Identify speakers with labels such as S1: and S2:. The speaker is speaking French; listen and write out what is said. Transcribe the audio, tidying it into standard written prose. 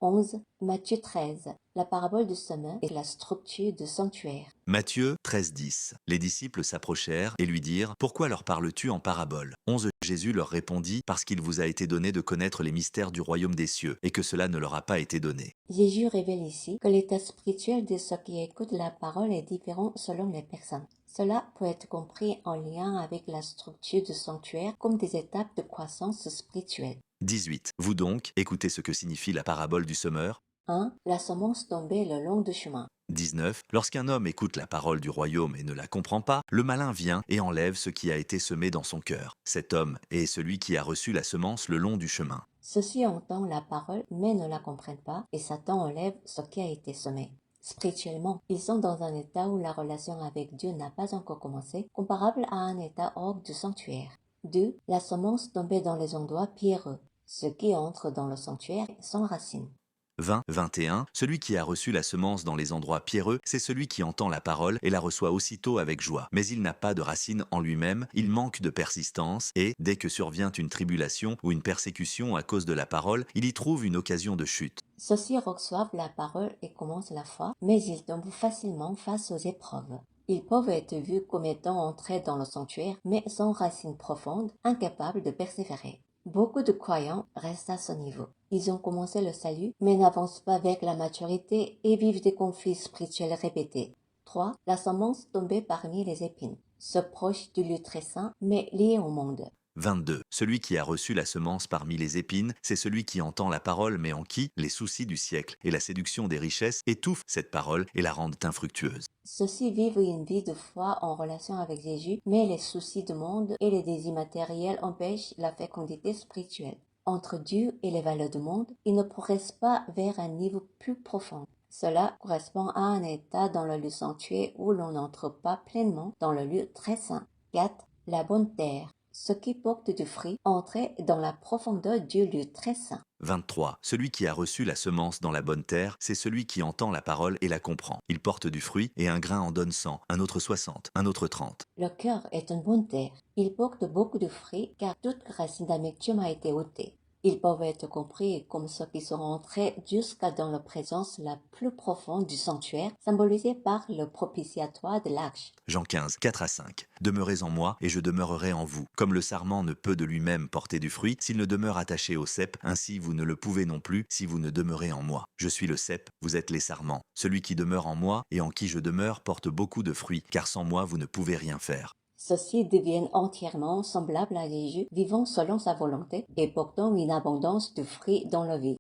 S1: 11. Matthieu 13. La parabole du semeur et la structure du sanctuaire.
S2: Matthieu 13:10. Les disciples s'approchèrent et lui dirent « Pourquoi leur parles-tu en parabole ?» 11. Jésus leur répondit « Parce qu'il vous a été donné de connaître les mystères du royaume des cieux, et que cela ne leur a pas été donné. »
S1: Jésus révèle ici que l'état spirituel de ceux qui écoutent la parole est différent selon les personnes. Cela peut être compris en lien avec la structure du sanctuaire comme des étapes de croissance spirituelle.
S2: 18. Vous donc, écoutez ce que signifie la parabole du semeur.
S1: 1. La semence tombée le long du chemin.
S2: 19. Lorsqu'un homme écoute la parole du royaume et ne la comprend pas, le malin vient et enlève ce qui a été semé dans son cœur. Cet homme est celui qui a reçu la semence le long du chemin.
S1: Ceux-ci entendent la parole mais ne la comprennent pas et Satan enlève ce qui a été semé. Spirituellement, ils sont dans un état où la relation avec Dieu n'a pas encore commencé, comparable à un état hors du sanctuaire. 2. La semence tombée dans les endroits pierreux. Ceux qui entrent dans le sanctuaire sans racines.
S2: 20, 21. Celui qui a reçu la semence dans les endroits pierreux, c'est celui qui entend la parole et la reçoit aussitôt avec joie. Mais il n'a pas de racine en lui-même, il manque de persistance et, dès que survient une tribulation ou une persécution à cause de la parole, il y trouve une occasion de chute.
S1: Ceux-ci reçoivent la parole et commencent la foi, mais ils tombent facilement face aux épreuves. Ils peuvent être vus comme étant entrés dans le sanctuaire, mais sans racines profondes, incapables de persévérer. Beaucoup de croyants restent à ce niveau. Ils ont commencé le salut, mais n'avancent pas avec la maturité et vivent des conflits spirituels répétés. 3. La semence tombée parmi les épines. Se proche du lieu très saint, mais lié au monde.
S2: 22. Celui qui a reçu la semence parmi les épines, c'est celui qui entend la parole mais en qui les soucis du siècle et la séduction des richesses étouffent cette parole et la rendent infructueuse.
S1: Ceux-ci vivent une vie de foi en relation avec Jésus, mais les soucis du monde et les désirs matériels empêchent la fécondité spirituelle. Entre Dieu et les valeurs du monde, ils ne progressent pas vers un niveau plus profond. Cela correspond à un état dans le lieu sanctuaire où l'on n'entre pas pleinement dans le lieu très saint. 4. La bonne terre. Ceux qui portent du fruit entrent dans la profondeur du lieu très saint.
S2: 23. Celui qui a reçu la semence dans la bonne terre, c'est celui qui entend la parole et la comprend. Il porte du fruit et un grain en donne 100, un autre 60, un autre 30.
S1: Le cœur est une bonne terre. Il porte beaucoup de fruits car toute racine d'amertume a été ôtée. Ils peuvent être compris comme ceux qui sont entrés jusqu'à dans la présence la plus profonde du sanctuaire, symbolisée par le propitiatoire de l'arche.
S2: Jean 15, 4 à 5. Demeurez en moi et je demeurerai en vous. Comme le sarment ne peut de lui-même porter du fruit s'il ne demeure attaché au cep, ainsi vous ne le pouvez non plus si vous ne demeurez en moi. Je suis le cep, vous êtes les sarments. Celui qui demeure en moi et en qui je demeure porte beaucoup de fruits, car sans moi vous ne pouvez rien faire.
S1: Ceux-ci deviennent entièrement semblables à Jésus, vivant selon sa volonté et portant une abondance de fruits dans leur vie.